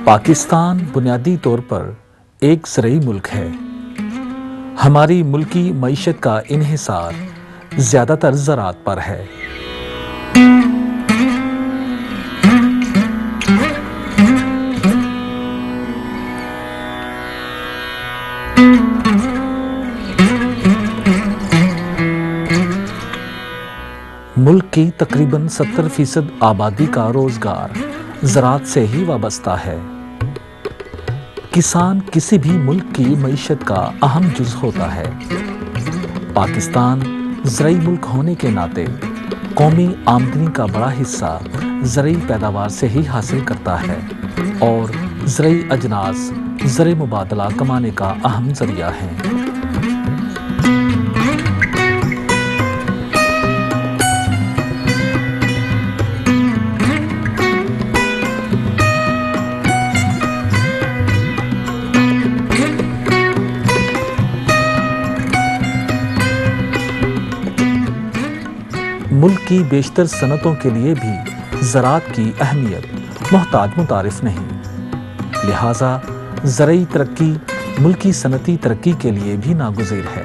پاکستان بنیادی طور پر ایک زرعی ملک ہے۔ ہماری ملکی معیشت کا انحصار زیادہ تر زراعت پر ہے۔ ملک کی تقریباً 70% آبادی کا روزگار زراعت سے ہی وابستہ ہے۔ کسان کسی بھی ملک کی معیشت کا اہم جز ہوتا ہے۔ پاکستان زرعی ملک ہونے کے ناطے قومی آمدنی کا بڑا حصہ زرعی پیداوار سے ہی حاصل کرتا ہے اور زرعی اجناس زر مبادلہ کمانے کا اہم ذریعہ ہیں۔ ملک کی بیشتر صنعتوں کے لیے بھی زراعت کی اہمیت محتاج متعارف نہیں، لہٰذا زرعی ترقی ملکی صنعتی ترقی کے لیے بھی ناگزیر ہے۔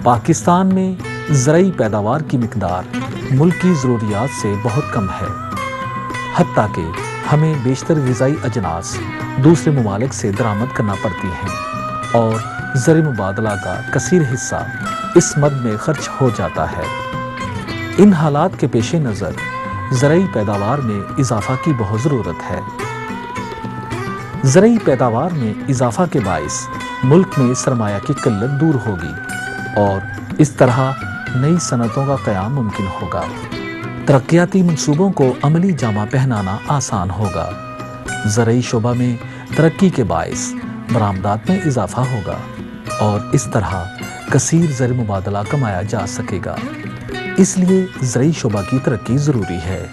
پاکستان میں زرعی پیداوار کی مقدار ملک کی ضروریات سے بہت کم ہے، حتیٰ کہ ہمیں بیشتر غذائی اجناس دوسرے ممالک سے درآمد کرنا پڑتی ہیں اور زر مبادلہ کا کثیر حصہ اس مد میں خرچ ہو جاتا ہے۔ ان حالات کے پیش نظر زرعی پیداوار میں اضافہ کی بہت ضرورت ہے۔ زرعی پیداوار میں اضافہ کے باعث ملک میں سرمایہ کی قلت دور ہوگی اور اس طرح نئی صنعتوں کا قیام ممکن ہوگا۔ ترقیاتی منصوبوں کو عملی جامہ پہنانا آسان ہوگا۔ زرعی شعبہ میں ترقی کے باعث برآمدات میں اضافہ ہوگا اور اس طرح کثیر زر مبادلہ کمایا جا سکے گا۔ اس لیے زرعی شعبہ کی ترقی ضروری ہے۔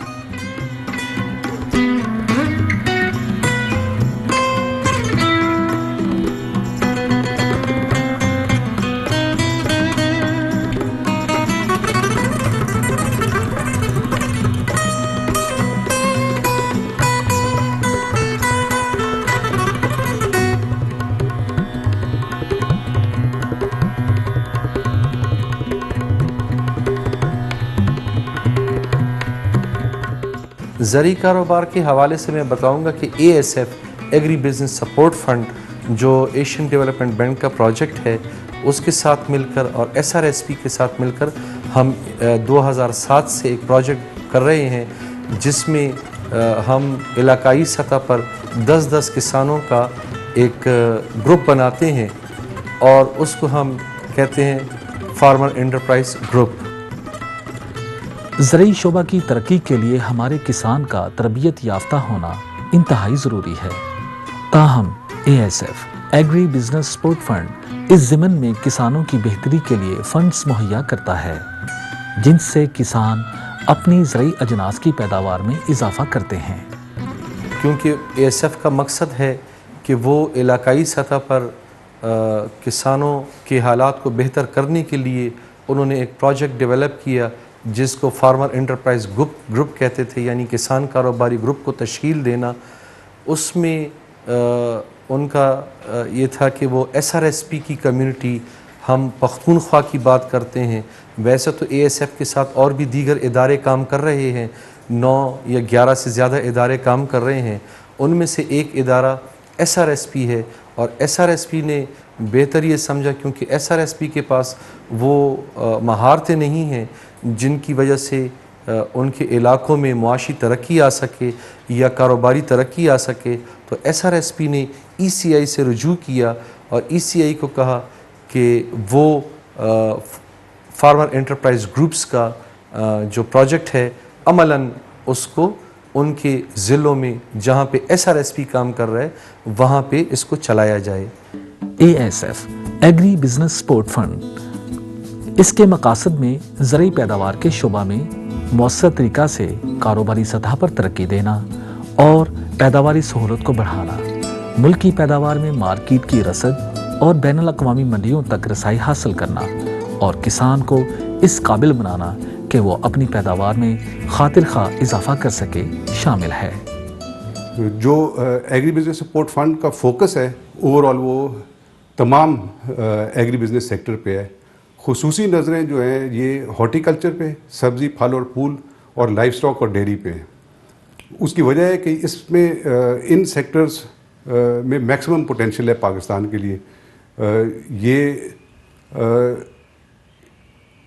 زرعی کاروبار کے حوالے سے میں بتاؤں گا کہ ASF agri business support fund جو ایشین ڈیولپمنٹ بینک کا پروجیکٹ ہے، اس کے ساتھ مل کر اور SRSP کے ساتھ مل کر ہم 2007 سے ایک پروجیکٹ کر رہے ہیں، جس میں ہم علاقائی سطح پر 10 کسانوں کا ایک گروپ بناتے ہیں اور اس کو ہم کہتے ہیں فارمر انٹرپرائز گروپ۔ زرعی شعبہ کی ترقی کے لیے ہمارے کسان کا تربیت یافتہ ہونا انتہائی ضروری ہے۔ تاہم ASF agri business support fund اس ضمن میں کسانوں کی بہتری کے لیے فنڈز مہیا کرتا ہے، جن سے کسان اپنی زرعی اجناس کی پیداوار میں اضافہ کرتے ہیں، کیونکہ اے ایس ایف کا مقصد ہے کہ وہ علاقائی سطح پر کسانوں کے حالات کو بہتر کرنے کے لیے انہوں نے ایک پروجیکٹ ڈیولپ کیا جس کو فارمر انٹرپرائز گروپ کہتے تھے، یعنی کسان کاروباری گروپ کو تشکیل دینا۔ اس میں ان کا یہ تھا کہ وہ ایس آر ایس پی کی کمیونٹی، ہم پختونخوا کی بات کرتے ہیں، ویسے تو اے ایس ایف کے ساتھ اور بھی دیگر ادارے کام کر رہے ہیں، 9 یا 11 سے زیادہ ادارے کام کر رہے ہیں، ان میں سے ایک ادارہ ایس آر ایس پی ہے، اور ایس آر ایس پی نے بہتر یہ سمجھا کیونکہ ایس آر ایس پی کے پاس وہ مہارتیں نہیں ہیں جن کی وجہ سے ان کے علاقوں میں معاشی ترقی آ سکے یا کاروباری ترقی آ سکے، تو ایس آر ایس پی نے ای سی آئی سے رجوع کیا اور ای سی آئی کو کہا کہ وہ فارمر انٹرپرائز گروپس کا جو پروجیکٹ ہے عملاً اس کو ان کے ضلعوں میں جہاں پہ ایس آر ایس پی کام کر رہا ہے وہاں پہ اس کو چلایا جائے۔ A S F agri business support fund, اس کے مقاصد میں زرعی پیداوار کے شعبہ میں مؤثر طریقہ سے کاروباری سطح پر ترقی دینا اور پیداواری سہولت کو بڑھانا، ملکی پیداوار میں مارکیٹ کی رسد اور بین الاقوامی منڈیوں تک رسائی حاصل کرنا اور کسان کو اس قابل بنانا کہ وہ اپنی پیداوار میں خاطر خواہ اضافہ کر سکے شامل ہے۔ جو ایگری بزنس سپورٹ فنڈ کا فوکس ہے اوور آل وہ تمام ایگری بزنس سیکٹر پہ ہے، خصوصی نظریں جو ہیں یہ ہارٹی کلچر پہ، سبزی پھل اور پھول اور لائف سٹاک اور ڈیری پہ ہیں۔ اس کی وجہ ہے کہ اس میں ان سیکٹرز میں میکسیمم پوٹینشیل ہے پاکستان کے لیے۔ یہ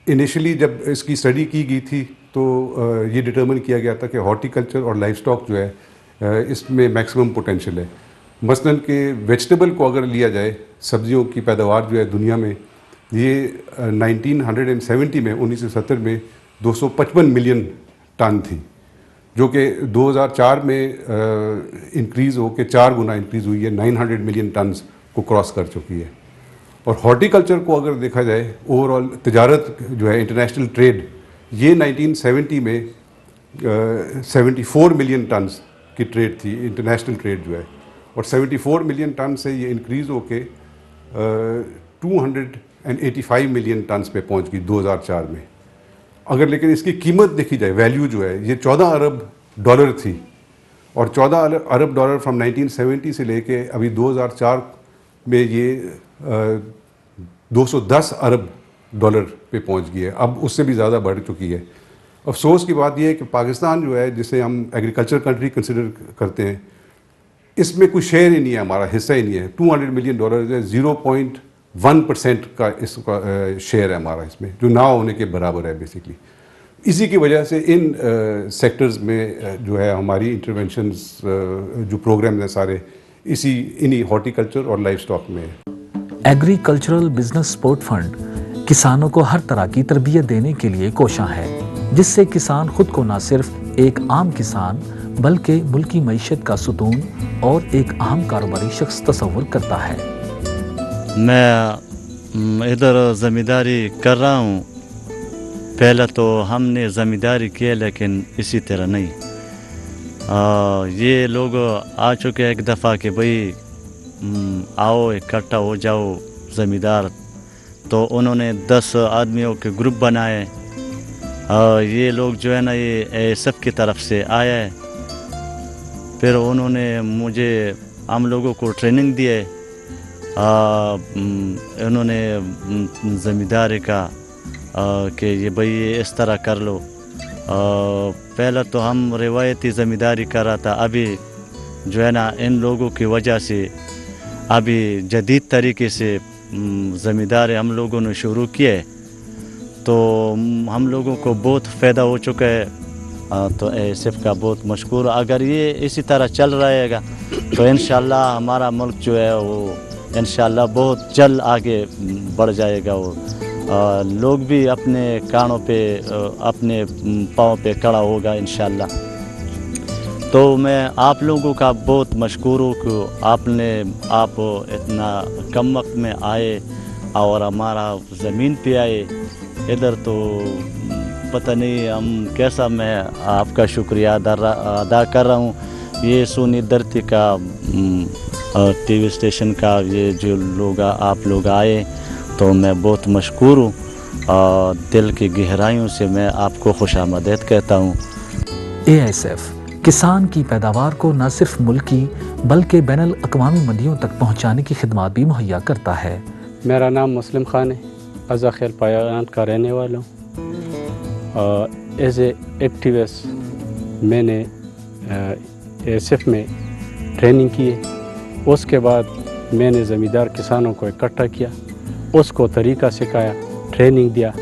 انیشلی جب اس کی اسٹڈی کی گئی تھی تو یہ ڈٹرمن کیا گیا تھا کہ ہارٹی کلچر اور لائف سٹاک جو ہے اس میں میکسیمم پوٹینشیل ہے۔ مثلاً کہ ویجیٹیبل کو اگر لیا جائے، سبزیوں کی پیداوار جو ہے دنیا میں یہ 1970 میں 1970 میں 255 ملین ٹن تھی، جو کہ 2004 میں انکریز ہو کے 4 گنا انکریز ہوئی ہے، 900 ملین ٹنز کو کراس کر چکی ہے۔ اور ہارٹی کلچر کو اگر دیکھا جائے اوور آل تجارت جو ہے انٹرنیشنل ٹریڈ، یہ 1970 میں 74 ملین ٹنز کی ٹریڈ تھی، انٹرنیشنل ٹریڈ جو ہے، اور 74 ملین ٹن سے یہ انکریز ہو کے 285 ملین ٹنز پہ پہنچ گئی 2004 میں۔ اگر لیکن اس کی قیمت دیکھی جائے، ویلیو جو ہے یہ 14 ارب ڈالر تھی، اور 14 ارب ڈالر فرام 1970 سے لے کے ابھی 2004 میں یہ 210 ارب ڈالر پہ پہنچ گئی ہے، اب اس سے بھی زیادہ بڑھ چکی ہے۔ افسوس کی بات یہ ہے کہ پاکستان جو ہے جسے ہم ایگریکلچر کنٹری کنسیڈر کرتے ہیں، اس میں کوئی شیئر ہی نہیں ہے، ہمارا حصہ ہی نہیں ہے۔ 200 ملین ڈالر ہے، 0.1% کا اس کا شیئر ہے ہمارا اس میں، جو نہ ہونے کے برابر ہے بیسکلی۔ اسی کی وجہ سے ان سیکٹرز میں جو ہے ہماری انٹرونشنز جو پروگرامز ہیں سارے انہی ہارٹی کلچر اور لائف سٹاک میں ہے۔ ایگریکلچرل بزنس سپورٹ فنڈ کسانوں کو ہر طرح کی تربیت دینے کے لیے کوشاں ہے، جس سے کسان خود کو نہ صرف ایک عام کسان بلکہ ملکی معیشت کا ستون اور ایک اہم کاروباری شخص تصور کرتا ہے۔ میں ادھر زمینداری کر رہا ہوں، پہلے تو ہم نے زمینداری کیا لیکن اسی طرح نہیں۔ یہ لوگ آ چکے ایک دفعہ کہ بھئی آؤ اکٹھا ہو جاؤ زمیندار، تو انہوں نے 10 آدمیوں کے گروپ بنائے۔ یہ لوگ جو ہے نا یہ سب کی طرف سے آیا ہے، پھر انہوں نے ہم لوگوں کو ٹریننگ دیے، انہوں نے زمینداری کا کہ یہ بھئی اس طرح کر لو۔ پہلے تو ہم روایتی زمینداری کر رہا تھا، ابھی جو ہے نا ان لوگوں کی وجہ سے ابھی جدید طریقے سے زمینداری ہم لوگوں نے شروع کیے، تو ہم لوگوں کو بہت فائدہ ہو چکا ہے۔ تو اے ایس ایف کا بہت مشکور، اگر یہ اسی طرح چل رہے گا تو انشاءاللہ ہمارا ملک جو ہے وہ انشاءاللہ بہت جلد آگے بڑھ جائے گا، اور لوگ بھی اپنے کانوں پہ اپنے پاؤں پہ کھڑا ہوگا انشاءاللہ۔ تو میں آپ لوگوں کا بہت مشکور ہوں کہ آپ اتنا کم وقت میں آئے اور ہمارا زمین پہ آئے۔ ادھر تو पता नहीं हम कैसा मैं आपका शुक्रिया अदा कर रहा हूँ। ये सोनी धरती का टीवी स्टेशन का ये जो लोग आप लोग आए तो मैं बहुत मशकूर हूँ और दिल की गहराइयों से मैं आपको खुशामदीद कहता हूँ। ASF किसान की पैदावार को न सिर्फ मुल्की बल्कि बैनुल अक़वामी मंडियों तक पहुँचाने की खिदमत भी मुहैया करता है। मेरा नाम मुस्लिम खान है, अज़ा खैर पायान का रहने वाला हूँ। एज ए एक्टिविस्ट मैंने ASF में ट्रेनिंग की है। उसके बाद मैंने ज़मींदार किसानों को इकट्ठा किया, उसको तरीका सिखाया, ट्रेनिंग दिया।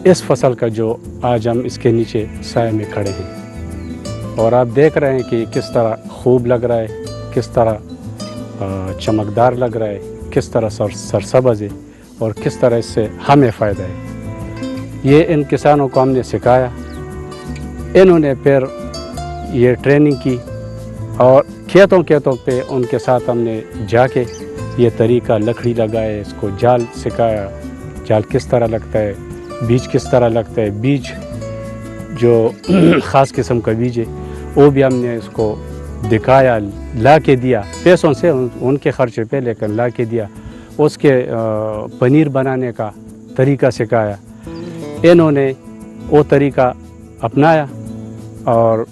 इस फसल का जो आज हम इसके नीचे साए में खड़े हैं और आप देख रहे हैं कि किस तरह खूब लग रहा है, किस तरह चमकदार लग रहा है, किस तरह सरसब्ज़ है और किस तरह इससे हमें फ़ायदा है। ये इन किसानों को हमने सिखाया, इन्होंने फिर ये ट्रेनिंग की और खेतों पे उनके साथ हमने जाके ये तरीका लकड़ी लगाए, इसको जाल सिखाया, जाल किस तरह लगता है, बीज किस तरह लगता है, बीज जो ख़ास किस्म का बीज है वो भी हमने इसको दिखाया, ला के दिया, पैसों से उनके ख़र्चे पे लेकर ला के दिया। उसके पनीर बनाने का तरीका सिखाया, इन्होंने वो तरीका अपनाया और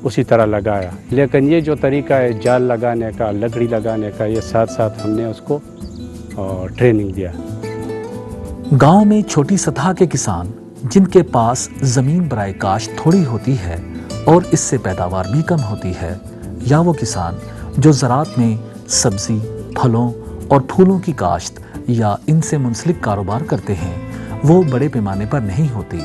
उसी तरह लगाया। लेकिन ये जो तरीका है जाल लगाने का, लकड़ी लगाने का, ये साथ साथ हमने उसको ट्रेनिंग दिया। गांव में छोटी सतह के किसान जिनके पास ज़मीन बराए काश्त थोड़ी होती है और इससे पैदावार भी कम होती है, या वो किसान जो ज़राअत में सब्ज़ी, फलों और फूलों की काश्त या इनसे मुंसलिक कारोबार करते हैं, वो बड़े पैमाने पर नहीं होती,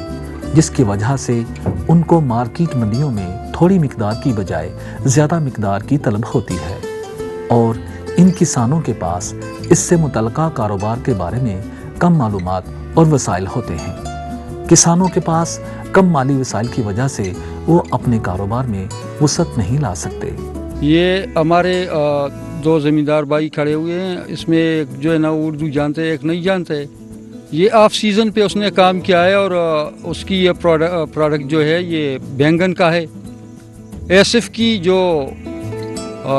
जिसकी वजह से उनको मार्केट मंडियों में थोड़ी मिकदार की बजाय ज़्यादा मिकदार की तलब होती है और इन किसानों के पास इससे मुतल्लिका कारोबार के बारे में कम मालूमात और वसाइल होते हैं। किसानों के पास कम माली वसाइल की वजह से वो अपने कारोबार में वसअत नहीं ला सकते। ये हमारे दो ज़मींदार भाई खड़े हुए हैं, इसमें एक जो है ना उर्दू जानते हैं, एक नहीं जानते। ये ऑफ सीज़न पे उसने काम किया है और उसकी ये प्रोडक्ट जो है ये बैंगन का है। ASF की जो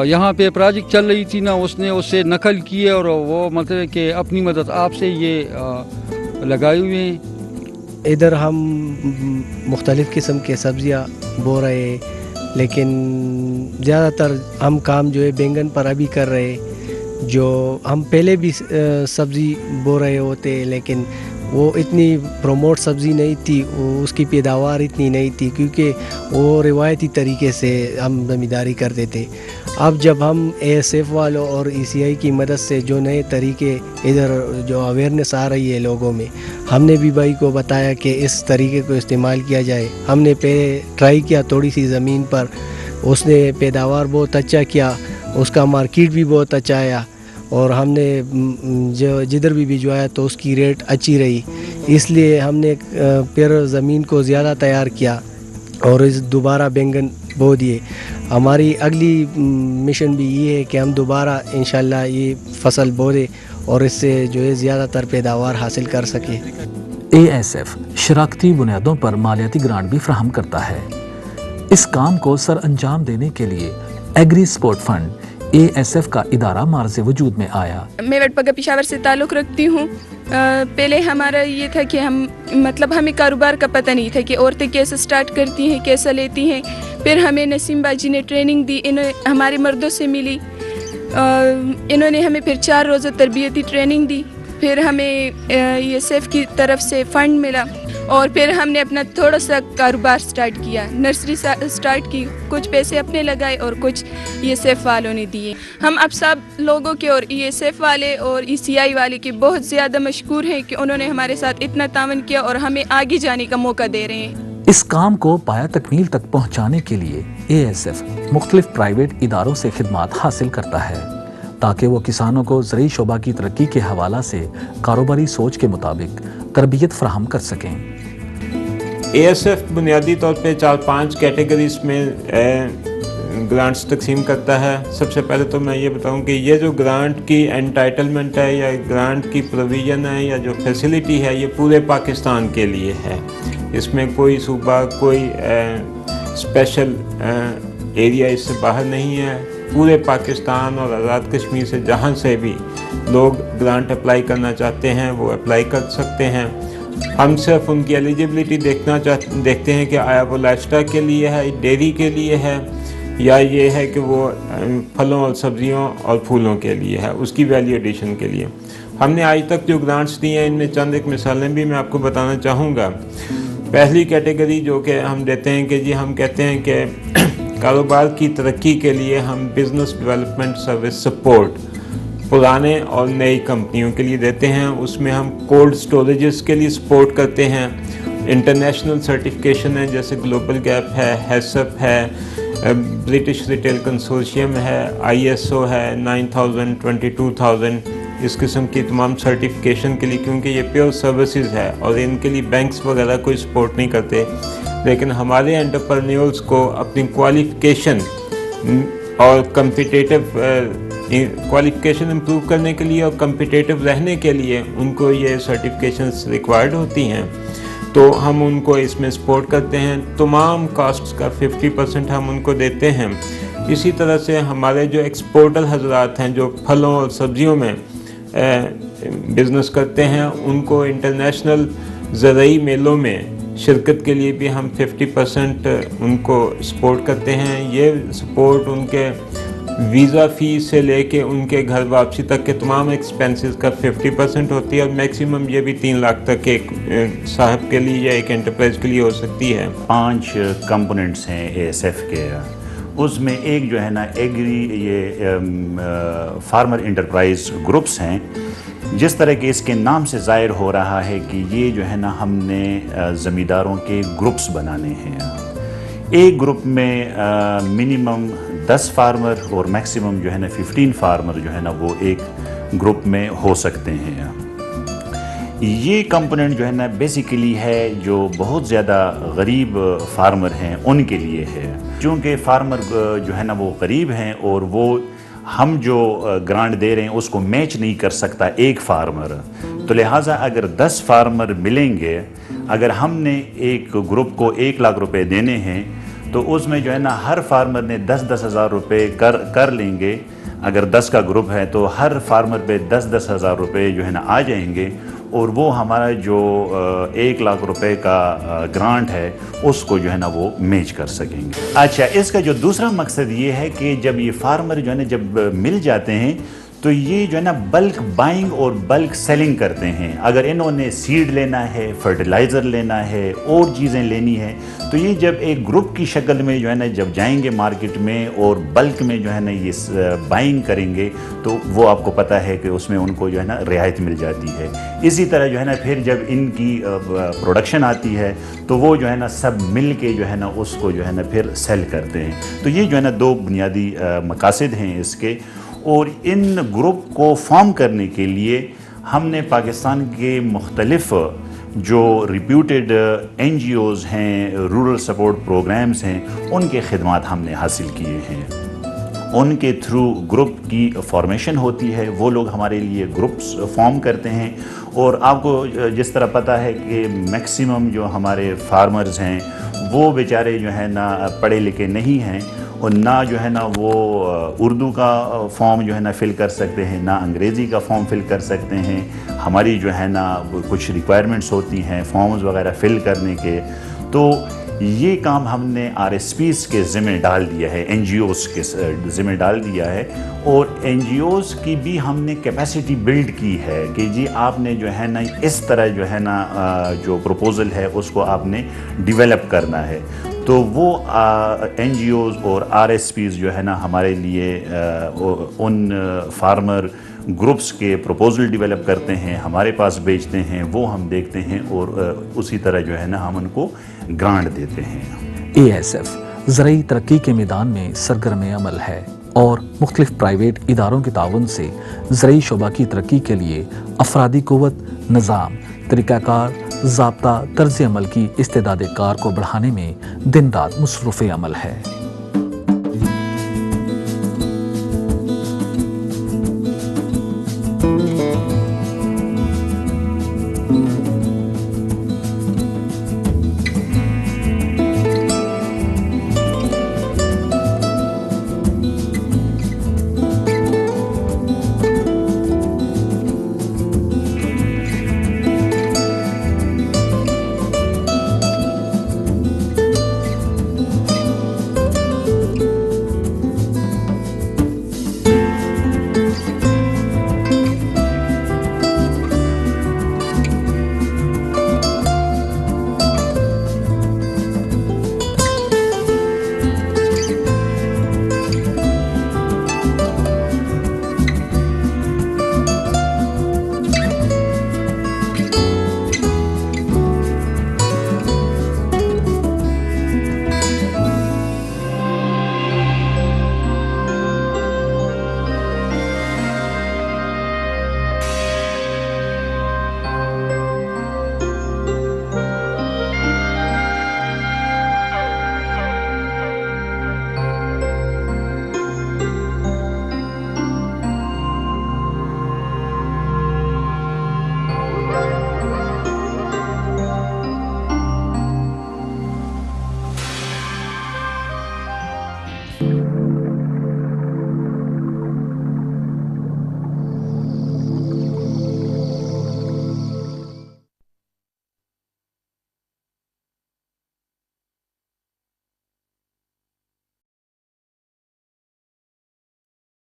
यहाँ पे प्रोजेक्ट चल रही थी ना, उसने उससे नकल की है और वो मतलब कि अपनी मदद आपसे ये लगाए हुए हैं। इधर हम मुख्तलिफ़ किस्म के सब्ज़ियाँ बो रहे हैं, लेकिन ज़्यादातर हम काम जो है बैंगन पर अभी कर रहे हैं। जो हम पहले भी सब्ज़ी बो रहे होते, लेकिन वो इतनी प्रमोट सब्ज़ी नहीं थी, उसकी पैदावार इतनी नहीं थी क्योंकि वो रिवायती तरीके से हम ज़मींदारी करते थे। अब जब हम ASF वालों और ECI की मदद से जो नए तरीके इधर जो अवेयरनेस आ रही है लोगों में, हमने भी भाई को बताया कि इस तरीके को इस्तेमाल किया जाए। हमने पहले ट्राई किया थोड़ी सी ज़मीन पर, उसने पैदावार बहुत अच्छा किया, उसका मार्केट भी बहुत अच्छा आया और हमने जो जिधर भी भिजवाया तो उसकी रेट अच्छी रही, इसलिए हमने फिर ज़मीन को ज़्यादा तैयार किया और इस दोबारा बैंगन बो दिए। हमारी अगली मिशन भी ये है कि हम दोबारा इंशाल्लाह ये फसल बो दें और इससे जो है ज़्यादातर पैदावार हासिल कर सके। ASF शराकती बुनियादों पर मालियाती ग्रांट भी फराहम करता है। इस काम को सर अंजाम देने के लिए एग्री सपोर्ट फंड ASF का इदारा मार्ज़े वजूद में आया। मैं वडपगा पेशावर से ताल्लुक़ रखती हूँ। पहले हमारा ये था कि हमें कारोबार का पता नहीं था कि औरतें कैसे स्टार्ट करती हैं, कैसा लेती हैं। फिर हमें नसीम बाजी ने ट्रेनिंग दी, हमारे मर्दों से मिली, इन्होंने हमें फिर 4 रोज़ा तरबियती ट्रेनिंग दी। फिर हमें ASF की तरफ से फ़ंड मिला और फिर हमने अपना थोड़ा सा कारोबार स्टार्ट किया, नर्सरी स्टार्ट की, कुछ पैसे अपने लगाए और कुछ ASF वालों ने दिए। हम अब सब लोगों के और ASF वाले और ECI वाले के बहुत ज़्यादा मशकूर हैं कि उन्होंने हमारे साथ इतना तावन किया और हमें आगे जाने का मौका दे रहे हैं। इस काम को पाया तकमील तक पहुँचाने के लिए ASF मुख्तलिफ प्राइवेट इदारों से खिदमात हासिल करता है ताकि वो किसानों को ज़रई शोबा की तरक्की के हवाला से कारोबारी सोच के मुताबिक तरबियत फराहम कर सकें। ASF बुनियादी तौर पे 4-5 कैटेगरीज में ग्रांट्स तकसीम करता है। सबसे पहले तो मैं ये बताऊं कि ये जो ग्रांट की एंटाइटलमेंट है या ग्रांट की प्रोविज़न है या जो फैसिलिटी है, ये पूरे पाकिस्तान के लिए है। इसमें कोई सूबा कोई स्पेशल एरिया इससे बाहर नहीं है। पूरे पाकिस्तान और आज़ाद कश्मीर से जहाँ से भी लोग ग्रांट अप्लाई करना चाहते हैं वो अप्लाई कर सकते हैं। हम सिर्फ उनकी एलिजिबिलिटी देखते हैं कि आया वो लाइवस्टॉक के लिए है, डेयरी के लिए है, या ये है कि वो फलों और सब्जियों और फूलों के लिए है, उसकी वैल्यू एडिशन के लिए। हमने आज तक जो ग्रांट्स दी हैं इनमें चंद एक मिसालें भी मैं आपको बताना चाहूँगा। पहली कैटेगरी जो कि हम देते हैं कि जी हम कहते हैं कि कारोबार की तरक्की के लिए हम बिज़नेस डेवलपमेंट सर्विस सपोर्ट पुराने और नई कंपनियों के लिए देते हैं। उसमें हम कोल्ड स्टोरेजेस के लिए सपोर्ट करते हैं। इंटरनेशनल सर्टिफिकेशन है जैसे ग्लोबल गैप है, हैसअप है, ब्रिटिश रिटेल कंसोर्शियम है, ISO है 9000, 22000, इस किस्म की तमाम सर्टिफिकेशन के लिए, क्योंकि ये प्योर सर्विसेज है और इनके लिए बैंक्स वगैरह कोई सपोर्ट नहीं करते। लेकिन हमारे एंटरप्रेन्योर्स को अपनी क्वालिफिकेशन और कम्पिटिटिव क्वालिफिकेशन इम्प्रूव करने के लिए और कम्पिटिटिव रहने के लिए उनको ये सर्टिफिकेशंस रिक्वायर्ड होती हैं, तो हम उनको इसमें सपोर्ट करते हैं। तमाम कास्ट्स का 50% हम उनको देते हैं। इसी तरह से हमारे जो एक्सपोर्टर हजरात हैं जो फलों और सब्जियों में बिज़नेस करते हैं, उनको इंटरनेशनल ज़राई मेलों में शिरकत के लिए भी हम 50% उनको सपोर्ट करते हैं। ये सपोर्ट उनके वीज़ा फ़ीस से लेके उनके घर वापसी तक के तमाम एक्सपेंसेस का 50% होती है और मैक्सिमम ये भी 3 लाख तक एक साहब के लिए या एक एंटरप्राइज के लिए हो सकती है। 5 कंपोनेंट्स हैं ASF के, उसमें एक जो है ना फार्मर इंटरप्राइज ग्रुप्स हैं। जिस तरह के इसके नाम से ज़ाहिर हो रहा है कि ये जो है ना हमने ज़मींदारों के ग्रुप्स बनाने हैं। एक ग्रुप में मिनिमम 10 फार्मर और मैक्सिमम जो है ना 15 फार्मर जो है ना वो एक ग्रुप में हो सकते हैं। ये कंपोनेंट जो है ना बेसिकली है जो बहुत ज़्यादा गरीब फार्मर हैं उनके लिए है। क्योंकि फार्मर जो है ना वो गरीब हैं और वो हम जो ग्रांट दे रहे हैं उसको मैच नहीं कर सकता एक फार्मर, तो लिहाजा अगर 10 फार्मर मिलेंगे, अगर हमने एक ग्रुप को 1 लाख रुपए देने हैं तो उसमें जो है ना हर फार्मर ने 10-10 हज़ार रुपये कर लेंगे। अगर 10 का ग्रुप है तो हर फार्मर पे 10-10 हज़ार रुपये जो है ना आ जाएंगे और वो हमारा जो 1 लाख रुपए का ग्रांट है उसको जो है ना वो मैच कर सकेंगे। अच्छा, इसका जो दूसरा मकसद ये है कि जब ये फार्मर जो है ना जब मिल जाते हैं तो ये जो है ना बल्क बाइंग और बल्क सेलिंग करते हैं। अगर इन्होंने सीड लेना है, फर्टिलाइज़र लेना है, और चीज़ें लेनी है, तो ये जब एक ग्रुप की शक्ल में जो है ना जब जाएंगे मार्केट में और बल्क में जो है ना ये बाइंग करेंगे तो वो आपको पता है कि उसमें उनको जो है ना रियायत मिल जाती है। इसी तरह जो है ना फिर जब इनकी प्रोडक्शन आती है तो वो जो है ना सब मिल के जो है ना उसको जो है ना फिर सेल करते हैं। तो ये जो है ना 2 बुनियादी मकासद हैं इसके। और इन ग्रुप को फॉर्म करने के लिए हमने पाकिस्तान के मुख्तलिफ जो रिप्यूटेड NGOs हैं, रूरल सपोर्ट प्रोग्राम्स हैं, उनके खिदमात हमने हासिल किए हैं। उनके थ्रू ग्रुप की फॉर्मेशन होती है, वो लोग हमारे लिए ग्रुप्स फॉर्म करते हैं। और आपको जिस तरह पता है कि मैक्सिमम जो हमारे फार्मर्स हैं वो बेचारे जो है ना पढ़े लिखे नहीं हैं और ना जो है ना वो उर्दू का फॉर्म जो है ना फ़िल कर सकते हैं, ना अंग्रेज़ी का फॉर्म फ़िल कर सकते हैं। हमारी जो है ना कुछ रिक्वायरमेंट्स होती हैं फॉर्म्स वगैरह फ़िल करने के, तो ये काम हमने RSPs के ज़िम्मे डाल दिया है, NGOs के ज़िम्मे डाल दिया है। और NGOs की भी हमने कैपेसिटी बिल्ड की है कि जी आपने जो है ना इस तरह जो है ना जो प्रपोज़ल है उसको आपने डिवेलप करना है। तो वो NGOs और RSPs जो है ना हमारे लिए उन फार्मर ग्रुप्स के प्रपोज़ल डिवेलप करते हैं, हमारे पास भेजते हैं, वो हम देखते हैं और उसी तरह जो है ना हम उनको ग्रांट देते हैं। ASF ज़राई तरक्की के मैदान में सरगर्म अमल है और मुख्तलिफ प्राइवेट इदारों के ताउन से ज़राई शोबा की तरक्की के लिए अफरादी क़ुव्वत, निज़ाम, तरीक़ाकार, ज़ाब्ता, तर्ज़ अमल की इस्तेदाद कार को बढ़ाने में दिन रात मसरूफ़ अमल है।